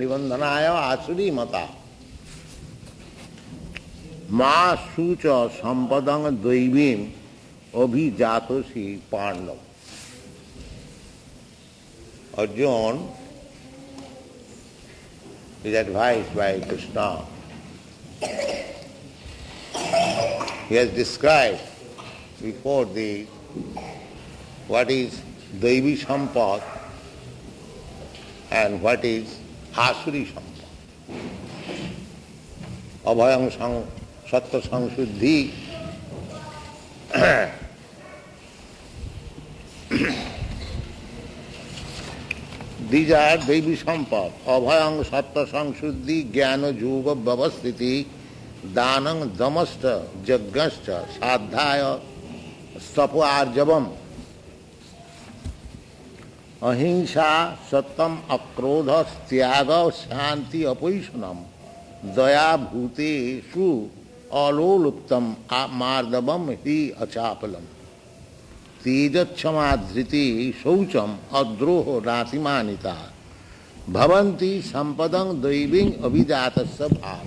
निबंधनाय आसुरी मता माँ सूच संपदं दैवीं अभिजातोषि Pandav. Arjuna is advised by Krishna. He has described before the what is Devi Sampad and what is Asuri Sampad. Abhayam Sattva Samsuddhi these are Devi Sampad. Abhayam Sattva Samsuddhi Jnana Yoga Bhavasthiti Danang Damasta Jagascha Sadhaya Stapo Arjavam Ahimsa Satam Akrodha Tyaga Shanti Apoishanam Daya Bhute Su Aloluptam Mardavam Hi Achapalam Tejacchamadhriti Shaucham Adroho Ratimanita Bhavanti Sampadang Daiving Abhijatasya Bhav.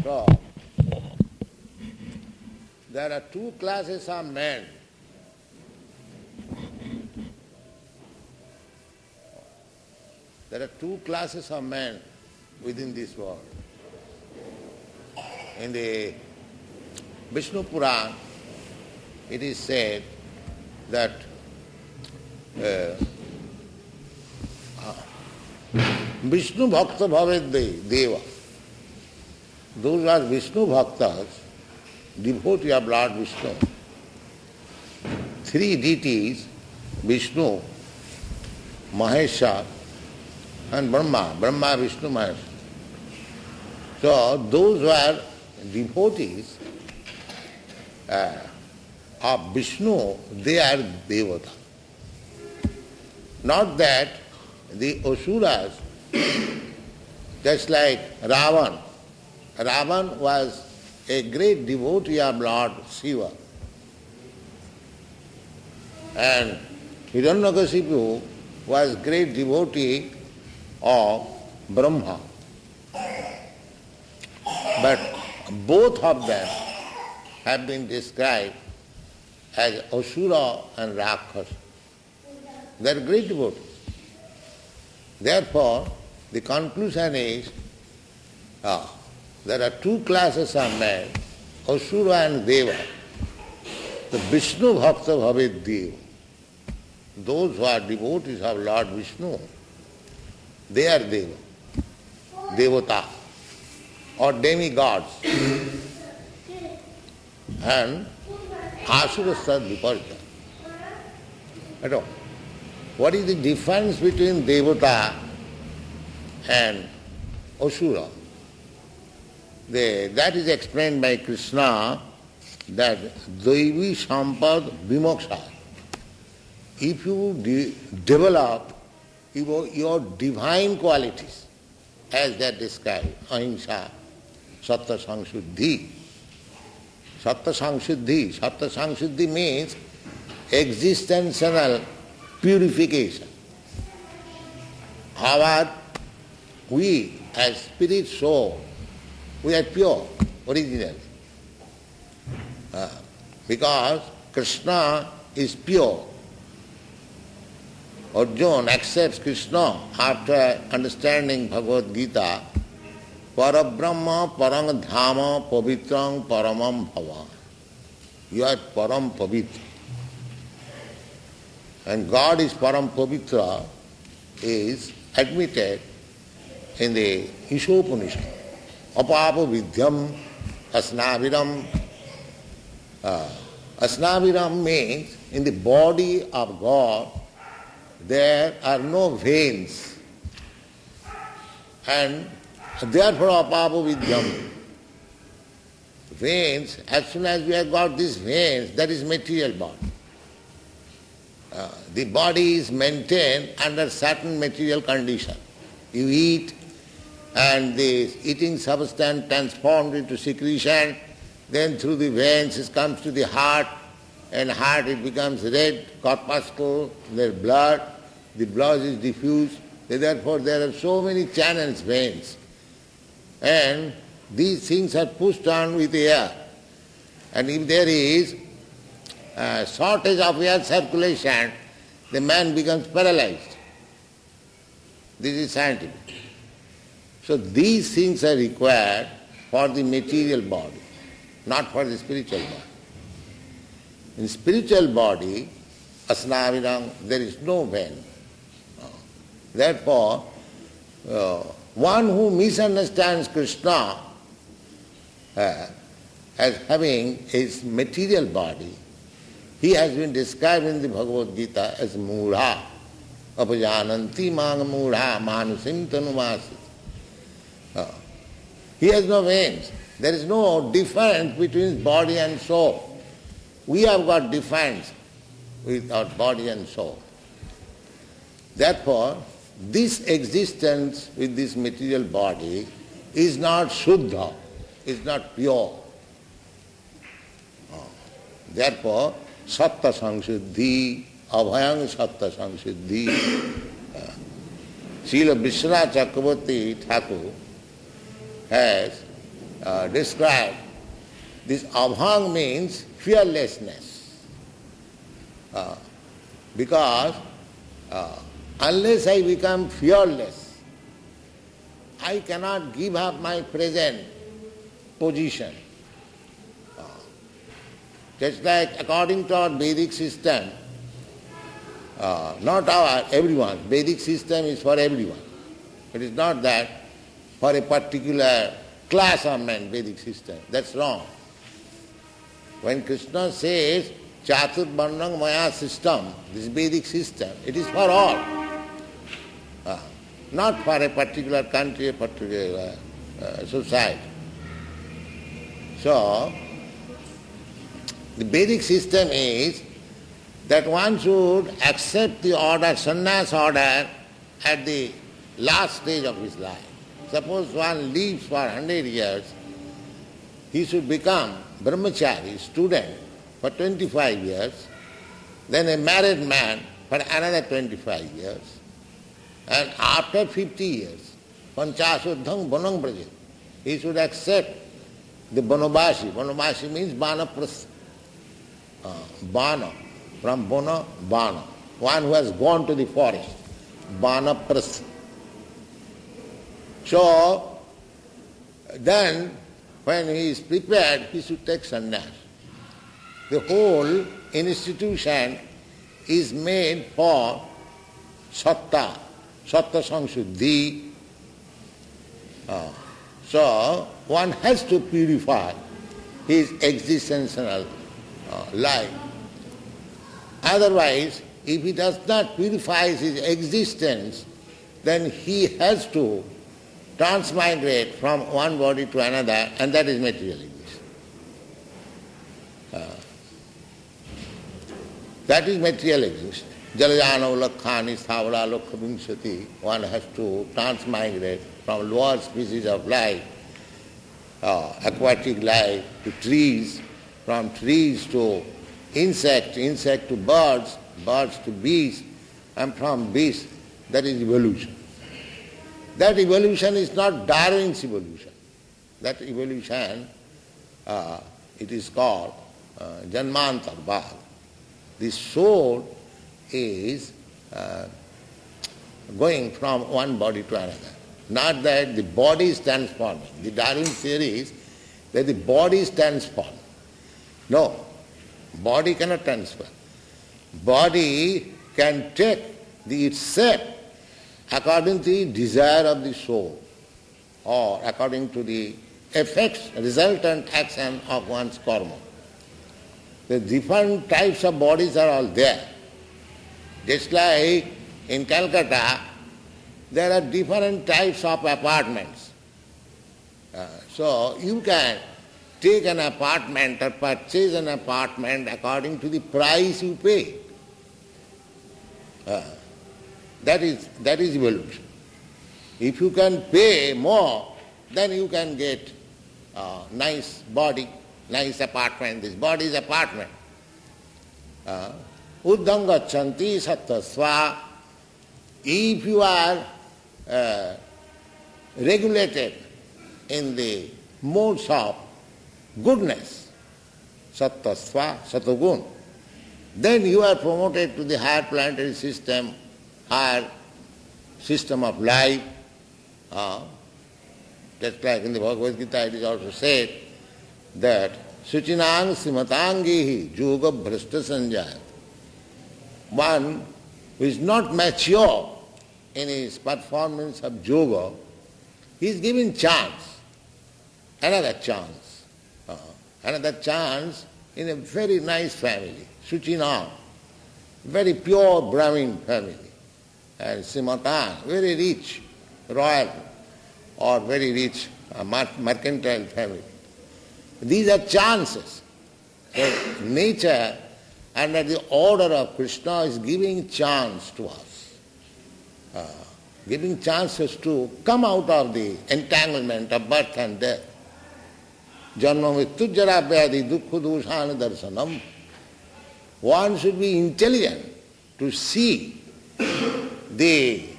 So, there are two classes of men. There are two classes of men within this world. In the Vishnu Puran, it is said that Vishnu Bhakta Bhaved Deva. Those are Vishnu Bhaktas, devotee of Lord Vishnu. Three deities, Vishnu, Mahesha, and Brahma. Brahma, Vishnu, Mahesha. So those were devotees of Vishnu, they are Devata. Not that the Asuras, just like Ravan. Ravan was a great devotee of Lord Shiva. And Hiranyakashipu was great devotee of Brahma. But both of them have been described as Asura and Rakshasa. They are great devotees. Therefore, the conclusion is there are two classes of men, Asura and Deva. The Vishnu Bhakta Bhaved Deva. Those who are devotees of Lord Vishnu, they are Deva, Devata, or demigods. And Asura Sadviparta. What is the difference between Devata and Asura? That is explained by Krishna that Devi Sampad Vimoksha. If you develop your divine qualities, as they are described, Ahimsa, Sattva Samsuddhi. Sattva Samsuddhi. Sattva Samsuddhi means existential purification. We as spirit soul, we are pure, originally. Because Krishna is pure. Arjuna accepts Krishna after understanding Bhagavad Gita, Parabrahma Parang Dhama Pavitrang Paramam Bhava. You are Param Pavitra. And God is Param Pavitra is admitted in the Ishopanishad. Apapa Vidyam Asnaviram. Asnaviram means in the body of God there are no veins. And therefore Apapa Vidyam. Veins, as soon as we have got these veins, that is material body. The body is maintained under certain material condition. You eat, and the eating substance transformed into secretion, then through the veins it comes to the heart, and heart it becomes red, corpuscle, there's blood, the blood is diffused, therefore there are so many channels, veins. And these things are pushed on with air. And if there is a shortage of air circulation, the man becomes paralyzed. This is scientific. So these things are required for the material body, not for the spiritual body. In spiritual body, asnavidam, there is no vein. Therefore, one who misunderstands Krishna as having his material body, he has been described in the Bhagavad Gita as mudha, apajananti mang mudha manusim tanumasi. He has no veins. There is no difference between body and soul. We have got difference with our body and soul. Therefore, this existence with this material body is not Shuddha, is not pure. Therefore, Satta Sangshuddhi, Abhayang Satta Sangshuddhi. Srila Vishwanath Chakravarti Thakur has described this abhang means fearlessness. Because unless I become fearless, I cannot give up my present position. Just like according to our Vedic system, not our, everyone, Vedic system is for everyone. It is not that for a particular class of men, Vedic system. That's wrong. When Krishna says, Chatur Varnang Maya system, this Vedic system, it is for all. Not for a particular country, a particular society. So, the Vedic system is that one should accept the order, sannyas order, at the last stage of his life. Suppose one lives for 100 years, he should become brahmachari, student, for 25 years, then a married man for another 25 years, and after 50 years, panchasudhang bonang brajit, he should accept the banobasi. Banobasi means banaprastha. Bana, from bona, bana, one who has gone to the forest, banaprastha. So, then when he is prepared, he should take sannyas. The whole institution is made for satta, satta sangshuddhi. So, one has to purify his existential life. Otherwise, if he does not purify his existence, then he has to transmigrate from one body to another, and that is material existence. That is material existence. Jalajano lakhani sthavara lokha vimshati. One has to transmigrate from lower species of life, aquatic life, to trees, from trees to insect, insect to birds, birds to beasts, and from beasts, that is evolution. That evolution is not Darwin's evolution. That evolution, it is called Janmantar Bhag. The soul is going from one body to another. Not that the body is transforming. The Darwin theory is that the body is transformed. No, body cannot transfer. Body can take its shape according to the desire of the soul, or according to the effects, resultant action of one's karma. The different types of bodies are all there. Just like in Calcutta, there are different types of apartments. So you can take an apartment or purchase an apartment according to the price you pay. That is evolution. If you can pay more, then you can get nice body, nice apartment. This body is apartment. Uddham gacchanti sattasva if you are regulated in the modes of goodness, sattva, satagun, then you are promoted to the higher planetary system, higher system of life. Just like in the Bhagavad Gita it is also said that Suchinang Simatangihi Yoga Bhrashta Sanjayat. One who is not mature in his performance of yoga, he is given chance, another chance in a very nice family, Suchinang, very pure Brahmin family, and Simatan, very rich, royal or very rich mercantile family. These are chances. So nature under the order of Krishna is giving chance to us, giving chances to come out of the entanglement of birth and death. Janma mrityu jara vyadhi dukkha doshana darsanam. One should be intelligent to see the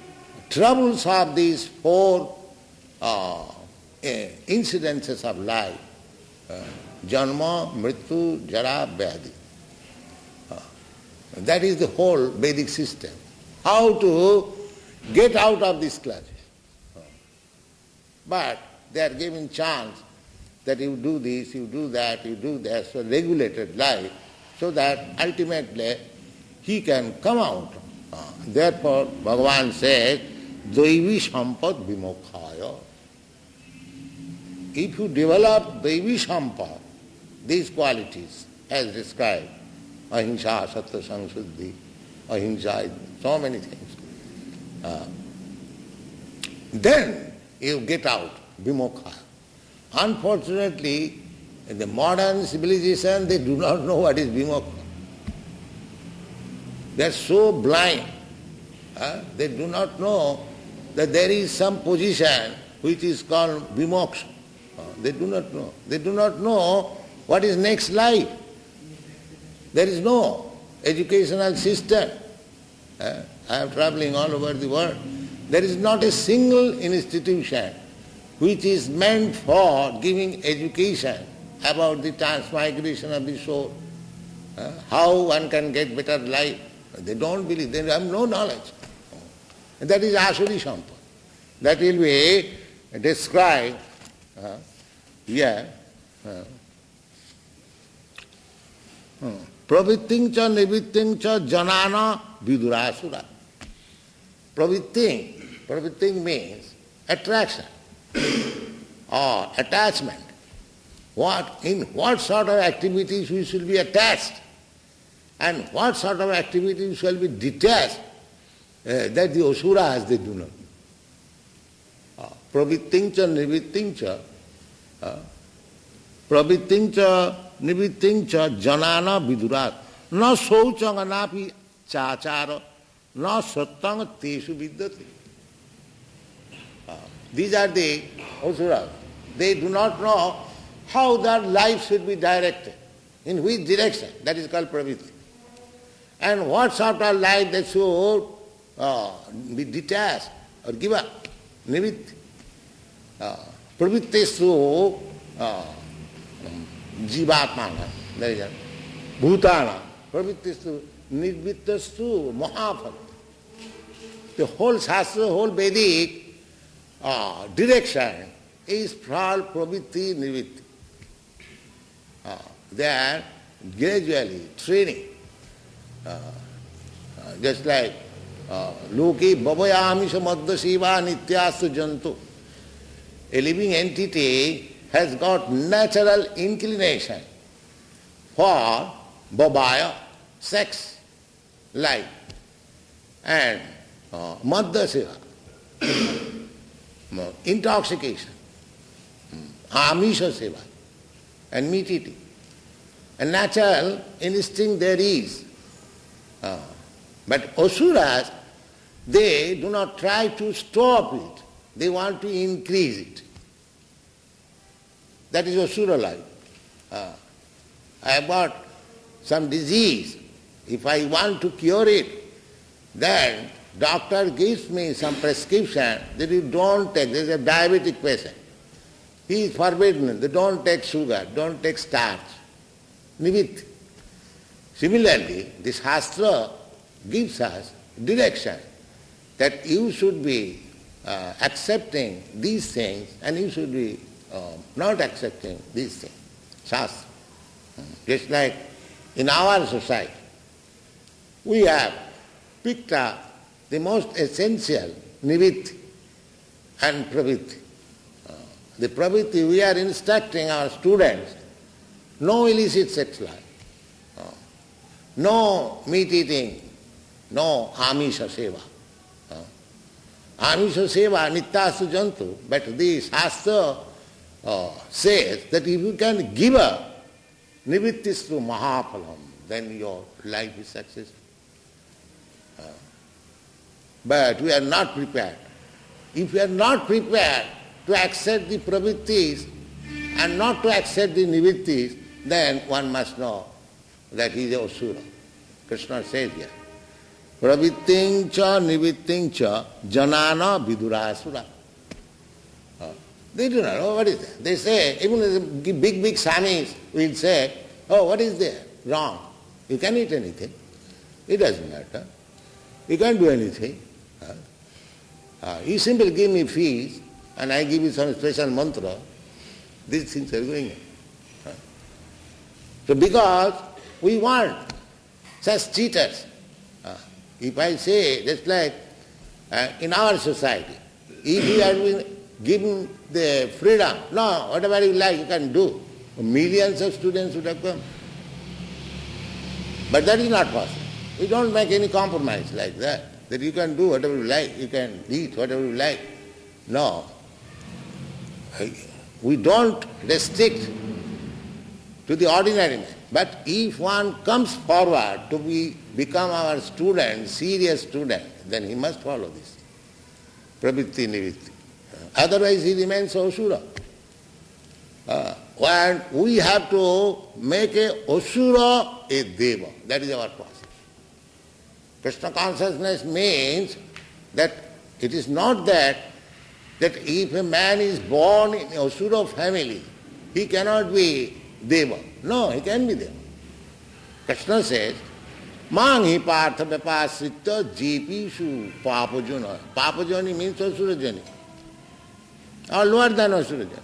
troubles of these four incidences of life. Janma, mrityu, jara, vyadhi. That is the whole Vedic system. How to get out of these clutches. But they are given chance that you do this, you do that, you do that, so regulated life, so that ultimately he can come out. Therefore, Bhagavan says, Daivi Sampad Vimokhaya. If you develop Daivi Sampad, these qualities as described, ahimsa, sattva, samsuddhi, ahimsa, so many things, then you get out, vimokha. Unfortunately, in the modern civilization, they do not know what is vimokha. They are so blind. They do not know that there is some position which is called vimoksha. They do not know. They do not know what is next life. There is no educational system. I am traveling all over the world. There is not a single institution which is meant for giving education about the transmigration of the soul, how one can get better life. They don't believe, they have no knowledge. And that is Asuri Sampad. That will be described here. Pravitting cha nivitting cha janana vidurasura. Pravitting means attraction or attachment. In what sort of activities we should be attached and what sort of activities shall be detached, that the asuras they do not know. Pravitting cha nivitting cha pravitting cha nivitting cha janana vidurat na sauchang anapi chachara na sattang teshu vidyate. These are the asuras. They do not know how their life should be directed, in which direction. That is called pravritti. And what sort of life they should be detached or give up. Nivitti. Pravrittesu jivatmana. There is a bhutana. Pravrittesu nirvittastu mahaphat. The whole Shastra, whole Vedic direction is called pravritti nirvitti. They are gradually training. Just like Loki Bhavayamisha Madhya Shiva Nityasu Jantu. A living entity has got natural inclination for Bhavaya, sex, life, and Madhya Shiva, intoxication, Amisha Shiva, and meat eating. A natural instinct there is. But asuras, they do not try to stop it. They want to increase it. That is asura life. I have got some disease. If I want to cure it, then doctor gives me some prescription that you don't take. There is a diabetic patient. He is forbidden. They don't take sugar, don't take starch. Nivit. Similarly, the Shastra gives us direction that you should be accepting these things and you should be not accepting these things. Shastra. Just like in our society, we have picked up the most essential nivritti and pravritti. The pravritti, we are instructing our students, no illicit sex life, no meat eating, no amisha seva. Amisha seva nityasu jantu, but the Shastra says that if you can give up nivrittis to mahaphalam, then your life is successful. But we are not prepared. If we are not prepared to accept the pravrittis and not to accept the nivrittis, then one must know that he is a asura. Krishna says here, pravritting cha nivritting cha janana vidurasura. They do not know what is that. They say, even the big swamis will say, oh, what is there? Wrong. You can eat anything. It doesn't matter. You can't do anything. You simply give me fees and I give you some special mantra, these things are going on. So because we want such cheaters, if I say, just like in our society, if you are being given the freedom, no, whatever you like you can do, millions of students would have come. But that is not possible. We don't make any compromise like that you can do whatever you like, you can eat whatever you like. No. We don't restrict to the ordinary man. But if one comes forward to become our student, serious student, then he must follow this. Pravritti nivritti. Otherwise he remains asura. And we have to make a asura a deva. That is our process. Krishna consciousness means that it is not that if a man is born in a asura family, he cannot be deva. No, he can be deva. Krishna says, Mangi partha vipasrita jepishu papajana. Papajani means asurajani, or lower than asurajani.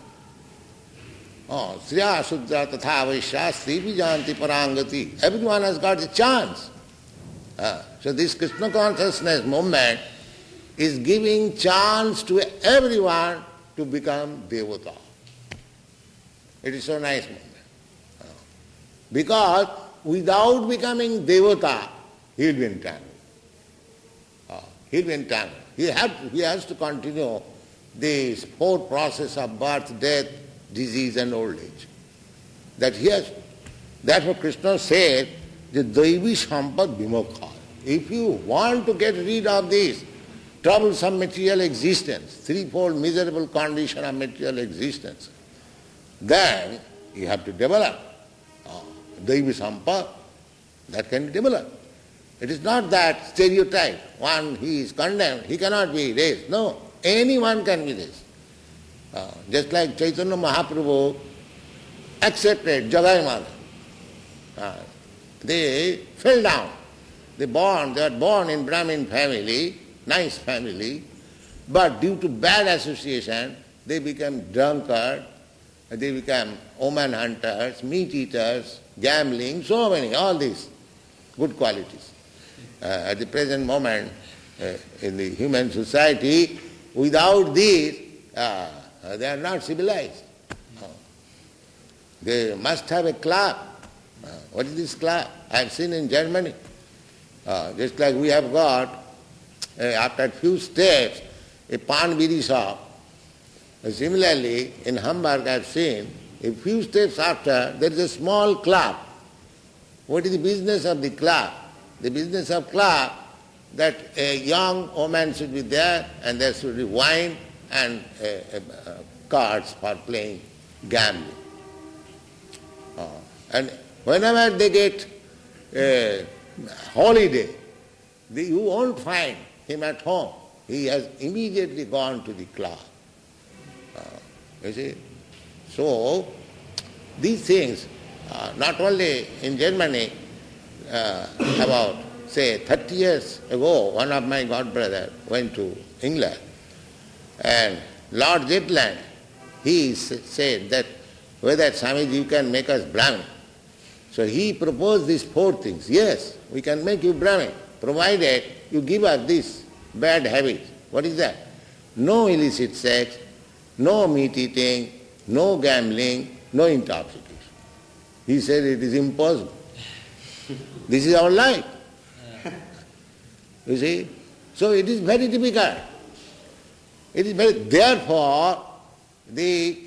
Sriya Sudra Tatha Vaishya Sri Vijanti Parangati. Everyone has got a chance. So this Krishna consciousness movement is giving chance to everyone to become Devata. It is so nice movement. Because without becoming Devata, he will be entangled. He will be entangled. He has to continue this whole process of birth, death, disease and old age. That he has. That's what Krishna said, the Daivi Sampad Vimokha. If you want to get rid of this troublesome material existence, threefold miserable condition of material existence, then you have to develop Daivi Sampad. That can be developed. It is not that stereotype. One, he is condemned, he cannot be raised. No, anyone can be raised. Just like Chaitanya Mahaprabhu accepted Jagai Mata. They fell down. They were born in Brahmin family, nice family, but due to bad association, they became drunkard, they became woman hunters, meat eaters, gambling, so many, all these good qualities. At the present moment, in the human society, without these, they are not civilized. They must have a club. What is this club? I have seen in Germany. Just like we have got, after a few steps, a pan bidi shop. Similarly, in Hamburg I have seen, a few steps after, there is a small club. What is the business of the club? The business of club, that a young woman should be there, and there should be wine and cards for playing gambling. And whenever they get a holiday, you won't find him at home, he has immediately gone to the club. You see? So, these things, not only in Germany, about, say, 30 years ago, one of my godbrothers went to England, and Lord Zetland, he said that whether Swamiji you can make us Brahmin. So he proposed these 4 things. Yes, we can make you Brahmin, provided you give up this bad habit. What is that? No illicit sex, no meat eating, no gambling, no intoxication. He said it is impossible. This is our life. You see? So it is very difficult. It is very, therefore, the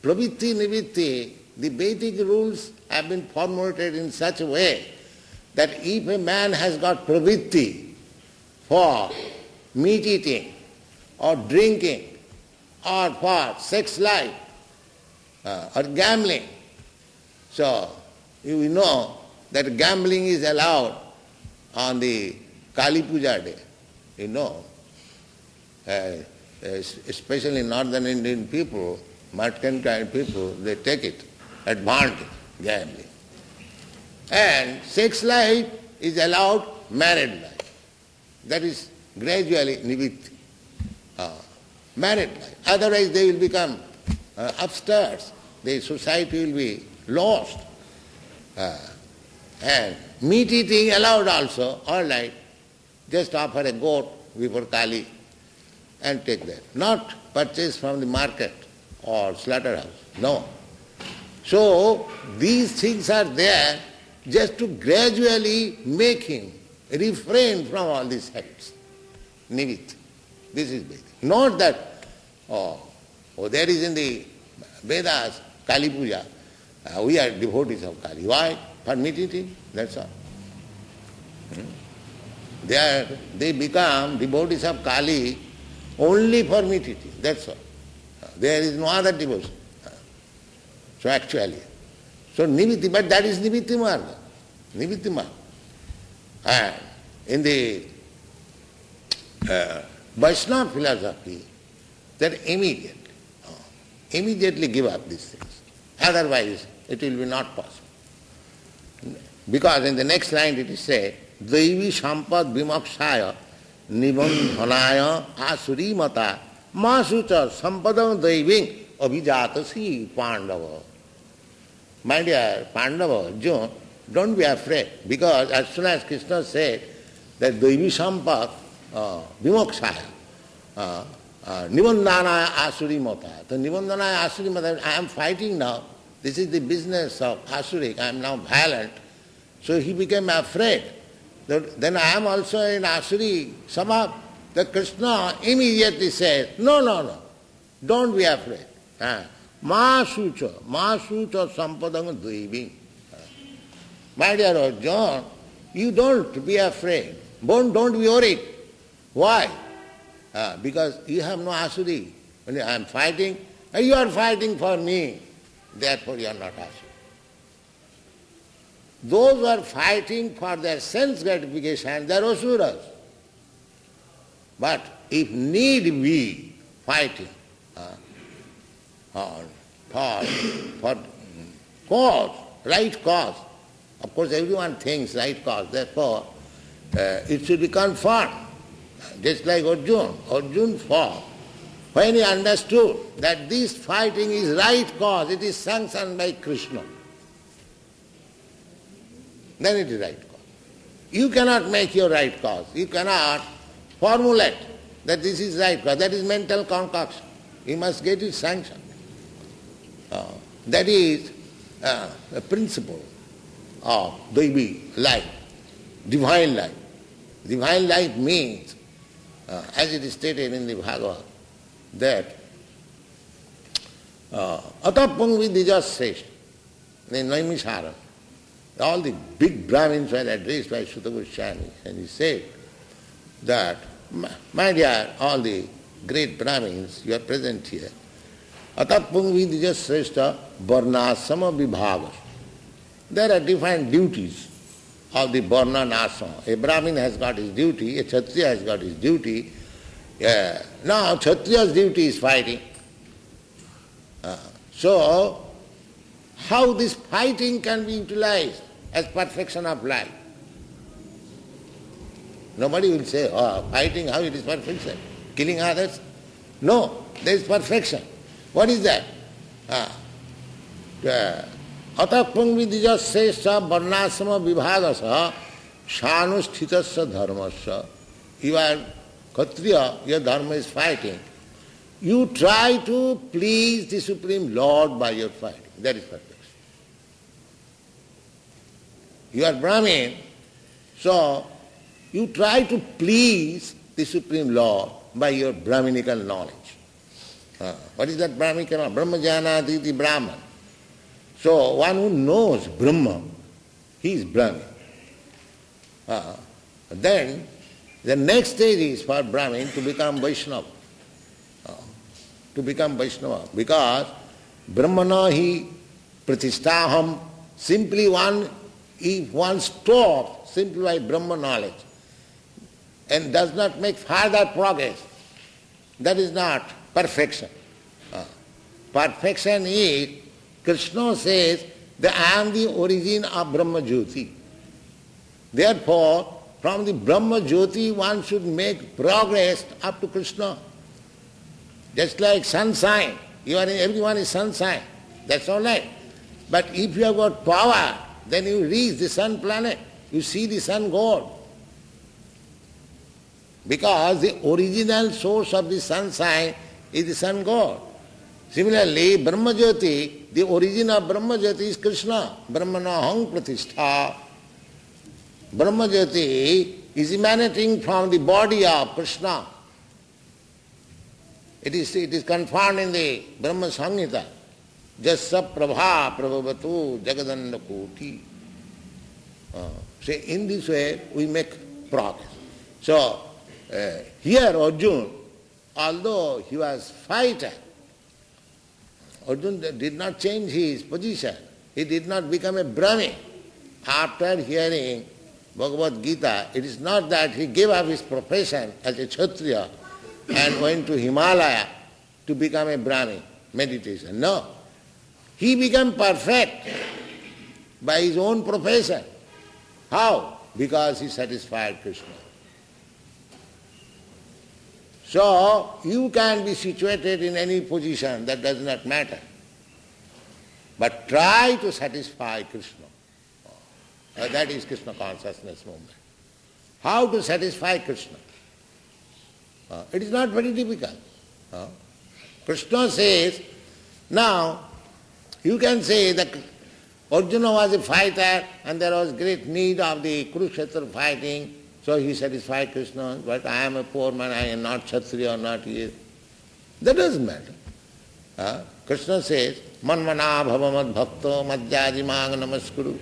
pravitti nivitti, the Vedic rules have been formulated in such a way that if a man has got pravitti for meat eating or drinking or for sex life or gambling, so you know that gambling is allowed on the Kali Puja day, you know. Especially northern Indian people, mercantile people, they take it advantage, gambling. And sex life is allowed, married life. That is gradually nivitti, married life. Otherwise they will become upstarts. The society will be lost. And meat eating allowed also, all right. Just offer a goat before Kali and take that. Not purchase from the market or slaughterhouse. No. So these things are there just to gradually make him refrain from all these habits. Nivitti. This is Vedic. Not that, there is in the Vedas, Kali Puja, we are devotees of Kali. Why? For meat eating, that's all. They become devotees of Kali only for meat eating, that's all. There is no other devotion. So actually, nivitti, but that is nivitti marga. Nivitti marga. And in the Vaishnava philosophy, that immediately give up these things. Otherwise, it will be not possible. Because in the next line it is said, Daivi sampad vimokshaya nibandhanaya asuri mata masucha sampadam daiving abhijatasi Pandava. My dear Pandava, Arjuna, don't be afraid, because as soon as Krishna said that Daivi sampad vimokshaya nibandhanaya asuri mata, the nibandhanaya asuri mata, I am fighting now, this is the business of Asurik, I am now violent. So he became afraid. Then I am also in Asuri Sabha. The Krishna immediately says, no, don't be afraid. Ma sucha sampadam dvaiving. My dear Arjuna, you don't be afraid. Don't be worried. Why? Because you have no Asuri. When I am fighting, you are fighting for me. Therefore you are not Asuri. Those who are fighting for their sense gratification, they are asuras. But if need be fighting for cause, right cause, of course everyone thinks right cause, therefore it should be confirmed. Just like Arjuna fought. When he understood that this fighting is right cause, it is sanctioned by Krishna, then it is right cause. You cannot make your right cause. You cannot formulate that this is right cause. That is mental concoction. You must get it sanctioned. That is the principle of Daivi life, divine life. Divine life means, as it is stated in the Bhagavad, that atapang vidijasesha, in Naimisharan, all the big Brahmins were addressed by Sutta Goswami, and he said that, my dear, all the great Brahmins, you are present here, atapang vidijasesha varnasama vibhagas. There are different duties of the Varna and Ashrama. A Brahmin has got his duty, a Kshatriya has got his duty. Now Kshatriya's duty is fighting. So, how this fighting can be utilized as perfection of life? Nobody will say, oh, fighting, how it is perfection? Killing others? No, there is perfection. What is that? Atakpangvidijasesha varnasama vibhagasa shanusthitasya dharmasya. You are Kshatriya, your dharma is fighting. You try to please the Supreme Lord by your fighting. That is perfection. You are Brahmin, so you try to please the Supreme Lord by your Brahminical knowledge. What is that Brahminical knowledge? Brahma janati iti Brahman. So one who knows Brahma, he is Brahmin. Then the next stage is for Brahmin to become Vaishnava. To become Vaishnava. Because Brahmana hi pratisthaham, simply if one stops simply by Brahma knowledge and does not make further progress, that is not perfection. Perfection is, Krishna says that I am the origin of Brahma Jyoti. Therefore, from the Brahma Jyoti one should make progress up to Krishna. Just like sunshine, everyone is sunshine, that's all right. But if you have got power, then you reach the sun planet, you see the sun god. Because the original source of the sunshine is the sun god. Similarly, Brahma Jyoti, the origin of Brahma Jyoti is Krishna. Brahmanaham pratishtha. Brahma Jyoti is emanating from the body of Krishna. It is confirmed in the Brahma Samhita. Jassa prabha prabhavatu jagadanda koti. So in this way we make progress. So here Arjuna, although he was fighter, Arjuna did not change his position. He did not become a Brahmin. After hearing Bhagavad Gita, it is not that he gave up his profession as a Kshatriya and went to Himalaya to become a Brahmin, meditation. No. He became perfect by his own profession. How? Because he satisfied Krishna. So, you can be situated in any position, that does not matter. But try to satisfy Krishna. That is Krishna consciousness movement. How to satisfy Krishna? It is not very difficult. Krishna says, now, you can say that Arjuna was a fighter and there was great need of the Kurukshetra fighting, so he satisfied Krishna, but I am a poor man, I am not Kshatriya or not he. That doesn't matter. Krishna says, Manmana bhavamad bhakto madhyajimang namaskuru.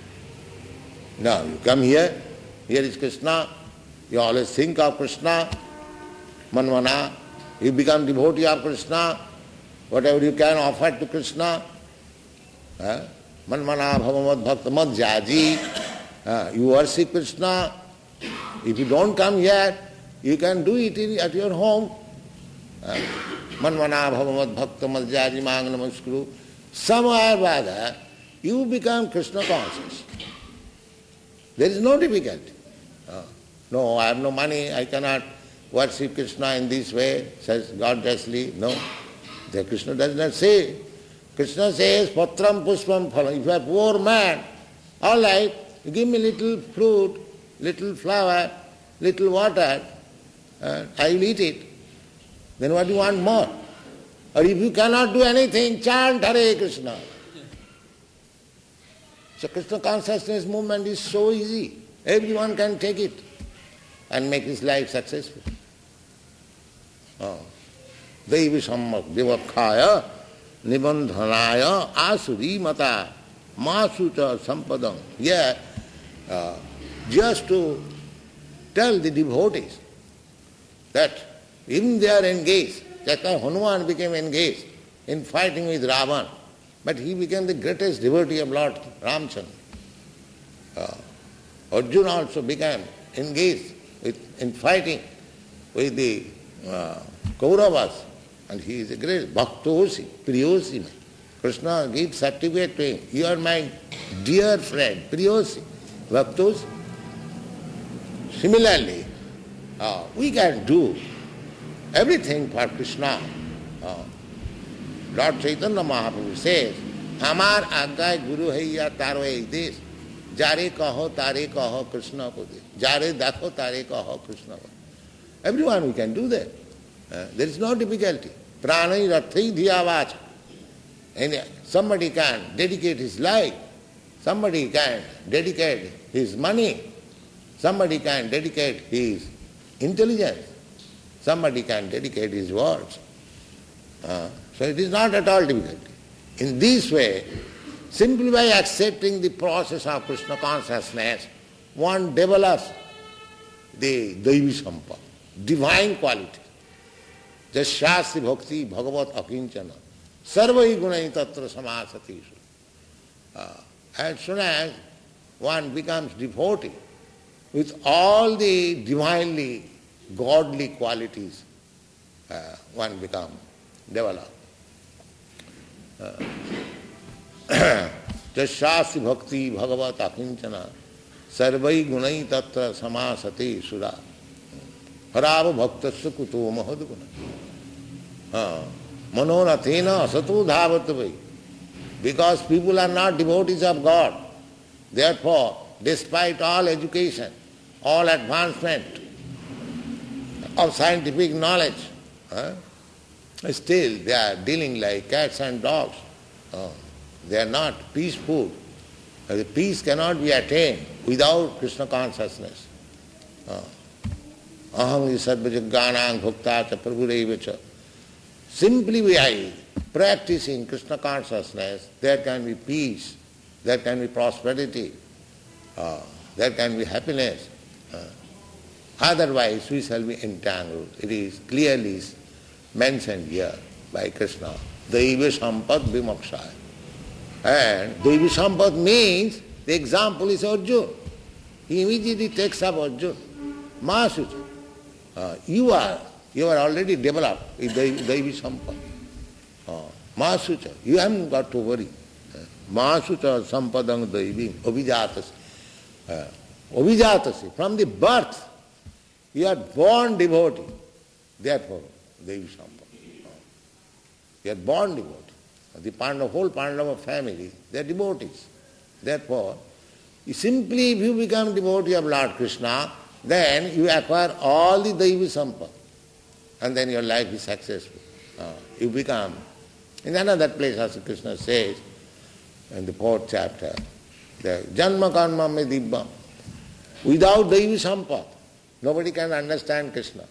Now you come here is Krishna, you always think of Krishna, Manmana, you become devotee of Krishna, whatever you can offer to Krishna. Manmana bhavamad bhakta madhyaji. You worship Krishna. If you don't come here, you can do it at your home. Manmana bhavamad bhakta madhyaji mang namaskuru. Somewhere or other, you become Krishna conscious. There is no difficulty. No, I have no money, I cannot worship Krishna in this way, says God justly. No. The Krishna does not say. Krishna says, Patram pushpam phalam. If you are a poor man, all right, you give me little fruit, little flower, little water, I will eat it. Then what do you want more? Or if you cannot do anything, chant Hare Krishna. So Krishna consciousness movement is so easy. Everyone can take it and make his life successful. Devi sammak devakhaya nibandhanaya asuri mata masuta sampadam. Yeah, just to tell the devotees that even they are engaged, just like Hanuman became engaged in fighting with Ravan, but he became the greatest devotee of Lord Ramchandra. Arjuna also became engaged in fighting with the Kauravas, and he is a great Bhaktosi, Priyosi. Krishna gives certificate to him. You are my dear friend, Priyosi, Bhaktosi. Similarly, we can do everything for Krishna. Lord Chaitanya Mahaprabhu says, Amar Aggay Guru Haiya Taro Desh, Jare Kaho Tare Kaho Krishna Ko De, Jare Dakho Tare Kaho Krishna Ko. Everyone we can do that. There is no difficulty. Pranai Rathai Dhiyavacha. And somebody can dedicate his life, somebody can dedicate his money, somebody can dedicate his intelligence, somebody can dedicate his words. So it is not at all difficult. In this way, simply by accepting the process of Krishna consciousness, one develops the Daivi Sampada, divine quality. Jasyasri bhakti bhagavat akinchana, sarvai gunai tatra samasati. As soon as one becomes devotee with all the divinely godly qualities, one becomes developed. Jasyasri bhakti bhagavat akinchana, sarvai gunai tatra samasati sura. Harava bhaktasya kuto mahadguna. Manonathena asato dhavatavai. Because people are not devotees of God. Therefore, despite all education, all advancement of scientific knowledge, still they are dealing like cats and dogs. They are not peaceful. The peace cannot be attained without Krishna consciousness. Aham sarvajagganam bhukta cha prabhurevacha. Simply by practicing Krishna consciousness, there can be peace, there can be prosperity, there can be happiness. Otherwise, we shall be entangled. It is clearly mentioned here by Krishna. Daiva sampad vimokshaya. And Daiva sampad means, the example is Arjuna. He immediately takes up Arjuna. Mahasucha. You are already developed with Daivi Sampad. Mahasucha, you haven't got to worry. Mahasucha Sampadang Daivi, Abhijatasi. Abhijatasi, from the birth, you are born devotee. Therefore, Daivi Sampad. You are born devotee. The whole Pandava family, they are devotees. Therefore, simply if you become devotee of Lord Krishna, then you acquire all the Daivi Sampad. And then your life is successful. You become. In another place also Krishna says, in the 4th chapter, the Janma Karma me Dibba. Without Daivi Sampad, nobody can understand Krishna.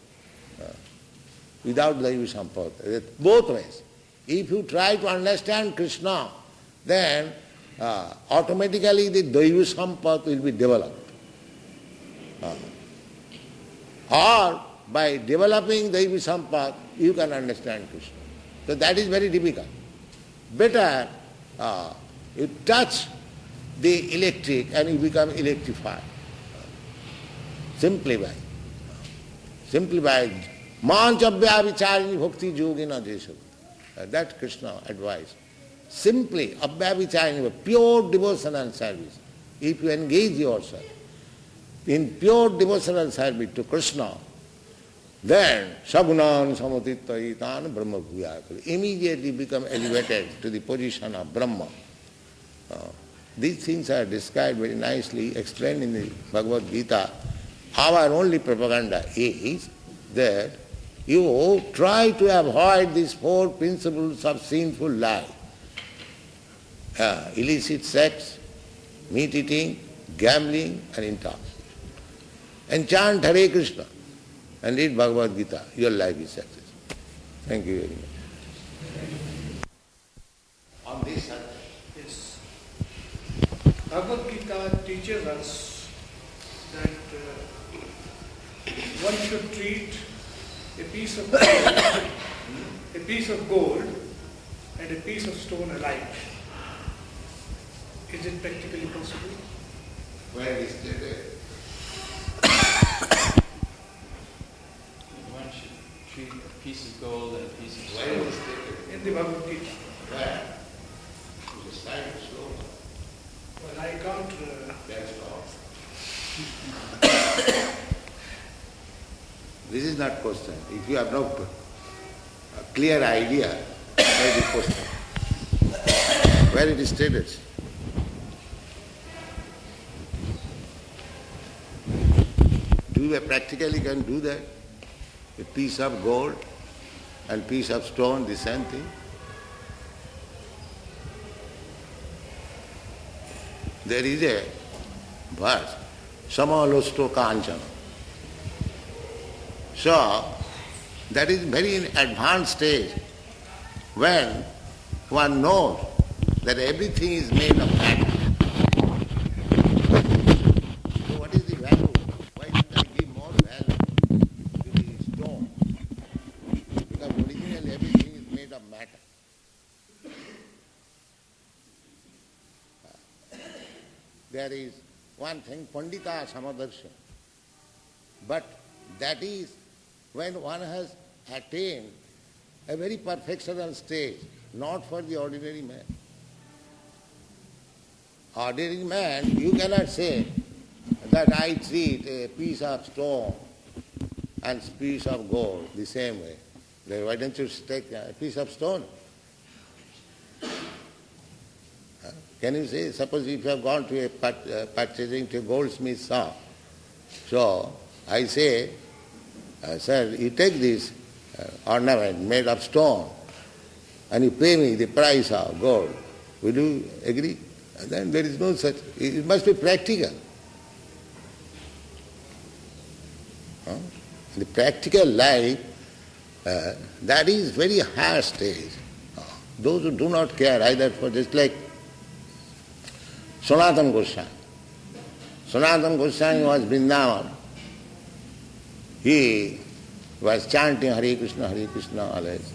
Without Daivi Sampad. Both ways. If you try to understand Krishna, then automatically the Daivi Sampad will be developed. Or by developing Daivi Sampad, you can understand Krishna. So that is very difficult. Better you touch the electric and you become electrified. Simply by Manchabhya vicharini bhakti yogina jesha. That Krishna advised. Simply abhya vicharini, pure devotion and service. If you engage yourself in pure devotional service to Krishna, then sagunan samatitaitan brahma bhuyakali. Immediately become elevated to the position of Brahma. These things are described very nicely, explained in the Bhagavad Gita. Our only propaganda is that you try to avoid these 4 principles of sinful life. Illicit sex, meat eating, gambling and intoxication. And chant Hare Krishna and read Bhagavad Gita. Your life is successful. Thank you very much. On this subject. Yes. Bhagavad Gita teaches us that one should treat a piece of gold and a piece of stone alike. Is it practically possible? where it is stated, One should treat a piece of gold and a piece of where it silver. is stated, In the Bhagavad Gita. where? To the side of sloka. Well, I can't. That's all. This is not question. If you have no clear idea, where is the question? Where it is stated? Do you practically can do that? A piece of gold and piece of stone, the same thing? There is a verse, samalosto kanchana. So, that is very advanced stage when one knows that everything is made of matter. So what is the value? Why should I give more value to the stone? Because originally everything is made of matter. There is one thing, Pandita Samadarshan. But that is when one has attained a very perfectional stage, not for the ordinary man. Ordinary man, you cannot say that I treat a piece of stone and piece of gold the same way. Then why don't you take a piece of stone? Can you say, suppose if you have gone to a purchasing to a goldsmith shop, so I say, sir, you take this ornament made of stone and you pay me the price of gold. Will you agree? And then there is no such, it must be practical. The practical life, that is very high stage. Those who do not care either for, just like Sanatana Goswami. Sanatana Goswami was Vrindavan. He was chanting Hare Krishna always.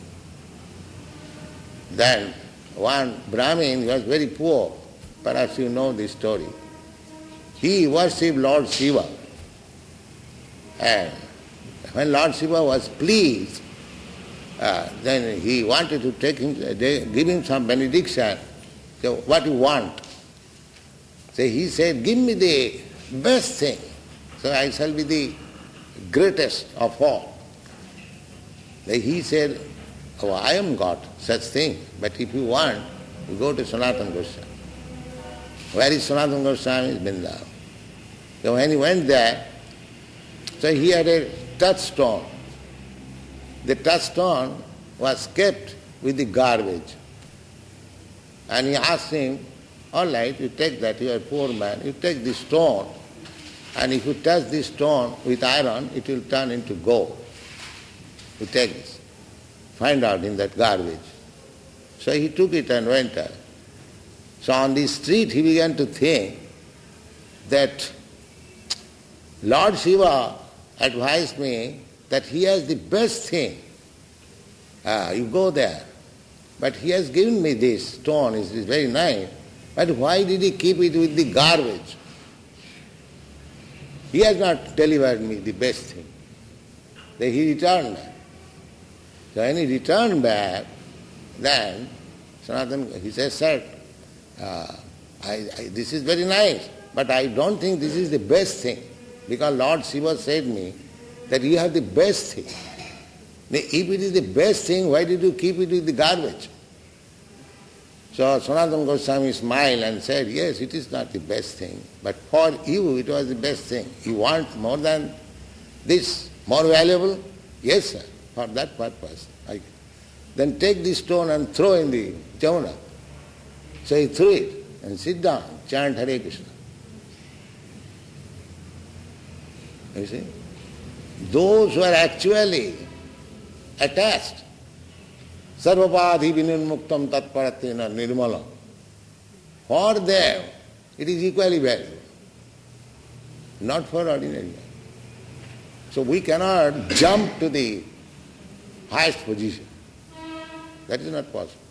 Then one Brahmin was very poor. Perhaps you know this story. He worshipped Lord Shiva. And when Lord Shiva was pleased, then he wanted to take him, give him some benediction. So what you want? So he said, give me the best thing. So I shall be the greatest of all. Then he said, oh, I am got such thing, but if you want, you go to Sanatana Goswami. Where is Sanatana Goswami? Vrindavan. So when he went there, so he had a touchstone. The touchstone was kept with the garbage. And he asked him, all right, you take that, you are a poor man, you take this stone, and if you touch this stone with iron, it will turn into gold. You take this. Find out in that garbage. So he took it and went there. So on the street he began to think that Lord Shiva advised me that he has the best thing. You go there. But he has given me this stone, it is very nice. But why did he keep it with the garbage? He has not delivered me the best thing. Then he returned back. So when he returned back, then Sanatana, he says, sir, this is very nice, but I don't think this is the best thing. Because Lord Shiva said me that you have the best thing. If it is the best thing, why did you keep it with the garbage? So Sanatana Goswami smiled and said, yes, it is not the best thing, but for you it was the best thing. You want more than this, more valuable? Yes, sir, for that purpose. Then take this stone and throw in the Jamuna. So he threw it and sit down, chant Hare Krishna. You see? Those who are actually attached, sarvapadhi vinirmuktam tatparatena nirmalam, for them it is equally valuable, not for ordinary man. So we cannot jump to the highest position. That is not possible.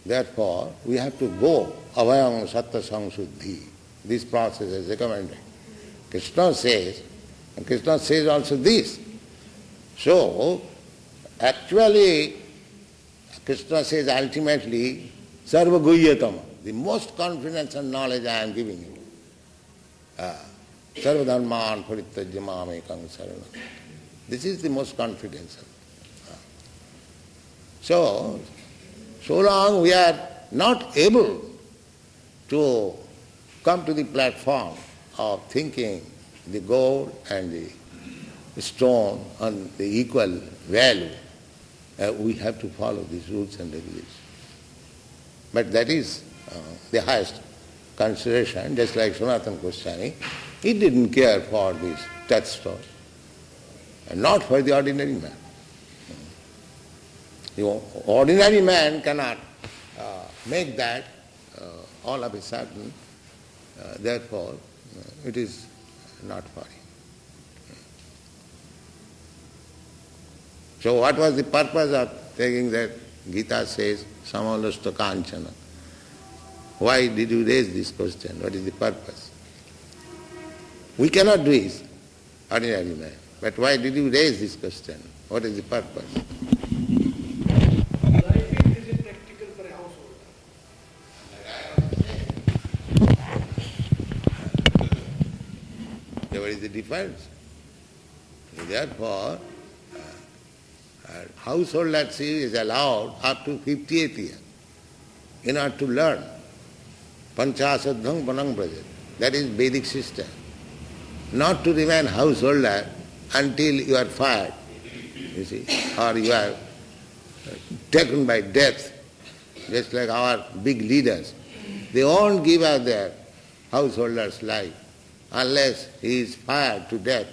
Therefore, we have to go avayam satta samsuddhi. This process is recommended. Krishna says, and Krishna says also this. So, actually, Krishna says ultimately, Sarva Guhyatama, the most confidence and knowledge I am giving you. Sarva Dharman Parityajya Mamekam Saranam. This is the most confidence. So long we are not able to come to the platform of thinking the gold and the stone on the equal value, we have to follow these rules and regulations. But that is the highest consideration, just like Sanatana Goswami. He didn't care for this touchstone, and not for the ordinary man. The ordinary man cannot make that all of a sudden, therefore it is not for him. So what was the purpose of taking that? Gita says, Samalasta Kanchana. Why did you raise this question? What is the purpose? We cannot do it, ordinary man. But why did you raise this question? What is the purpose? Life is impractical for a household. What is the difference? Therefore, household at sea is allowed up to 58th year in order to learn. Panchasadhang Panang Brajat. That is Vedic system. Not to remain householder until you are fired, you see, or you are taken by death, just like our big leaders. They won't give up their householder's life unless he is fired to death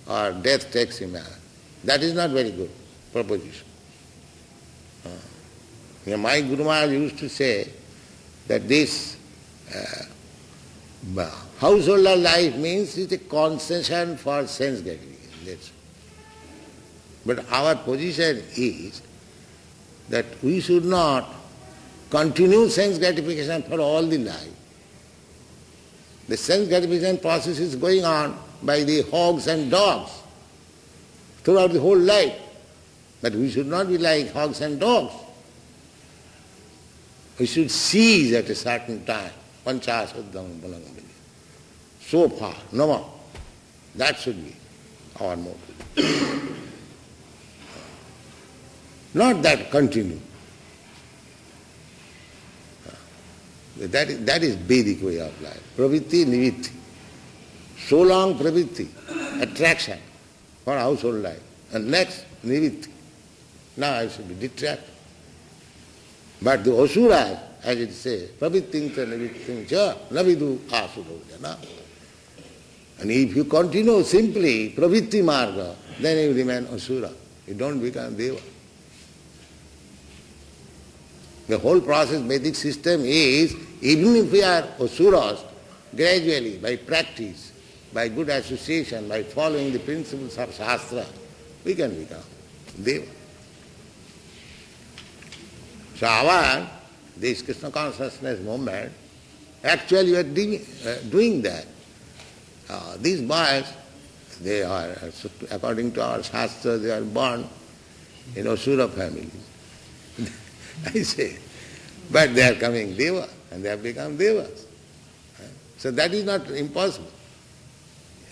or death takes him out. That is not very good proposition. My Guru Maharaj used to say that this householder life means it's a concession for sense gratification. But our position is that we should not continue sense gratification for all the life. The sense gratification process is going on by the hogs and dogs throughout the whole life. But we should not be like hogs and dogs. We should cease at a certain time. Panchasadham Balangamili. So far, no more. That should be our motive. Not that continue. That is Vedic way of life. Pravritti, nivitti. So long pravritti, attraction for household life. And next, nivitti. Now I should be detracted. But the asuras, as it says, pravrittincha nivittincha navidu asudojana. And if you continue simply pravritti marga, then you remain asura. You don't become deva. The whole process, Vedic system is, even if we are asuras, gradually, by practice, by good association, by following the principles of Shastra, we can become deva. So this Krishna consciousness movement, actually we are doing that. These boys, they are, according to our Shastra, they are born in Asura families. I say, but they are coming deva, and they have become devas. So that is not impossible.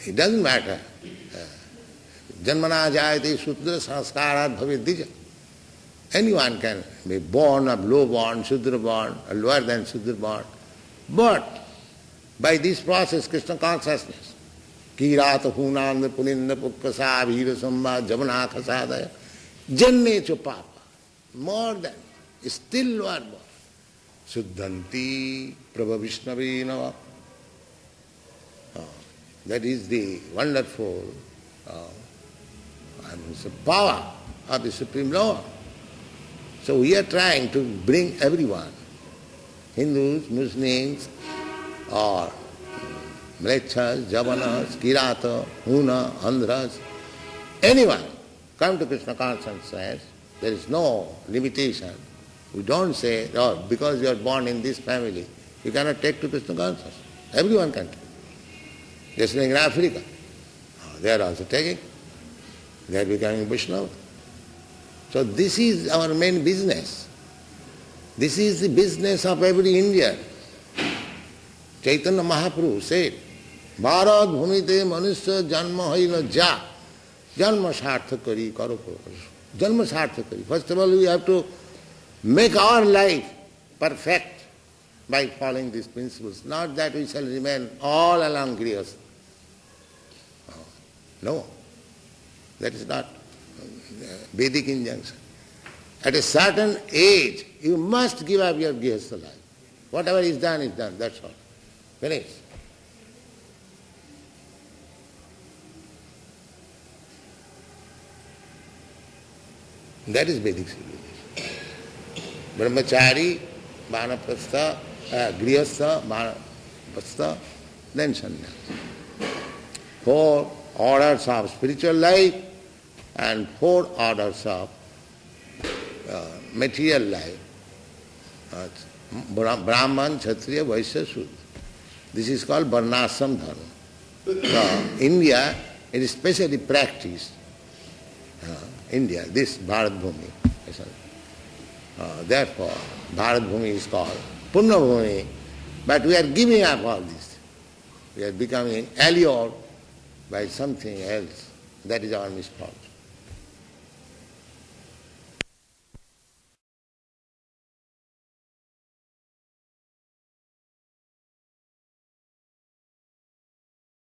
It doesn't matter. Janmana jayate Shudra sanskarat bhavet dija. Anyone can be born of low born, Shudra born, or lower than Shudra born. But by this process, Krishna consciousness, kirata hunanda puninda pukkasa abhira samba jamana khasadaya, janne cho papa, more than, still lower born. Suddhanti Prabha Vishnavena. That is the wonderful power of the Supreme Lord. So we are trying to bring everyone, Hindus, Muslims, or Mlechas, Javanas, Kirata, Huna, Andhras, anyone, come to Krishna consciousness. There is no limitation. We don't say, oh, because you are born in this family, you cannot take to Krishna consciousness. Everyone can take. Just like in Africa, they are also taking. They are becoming Vaishnava. So this is our main business. This is the business of every Indian. Chaitanya Mahaprabhu said, Bharat bhumite manusya janma haina ja. Janma sarthakari karo karo. Janma sarthakari. First of all, we have to make our life perfect by following these principles. Not that we shall remain all along grihastha. No. That is not Vedic injunction. At a certain age, you must give up your grihastha life. Whatever is done, that's all. Finish. That is Vedic civilization. Brahmachari, Vanaprastha, Grihastha, Vanaprastha, then sannyas. 4 orders of spiritual life and 4 orders of material life. Brahman, Kshatriya, Vaishya, Shudra. This is called Varnashram Dharma. So, India, it is specially practiced. India, this Bharat Bhumi. Therefore, Bharat Bhumi is called Punna Bhumi. But we are giving up all this. We are becoming allured by something else. That is our misfortune.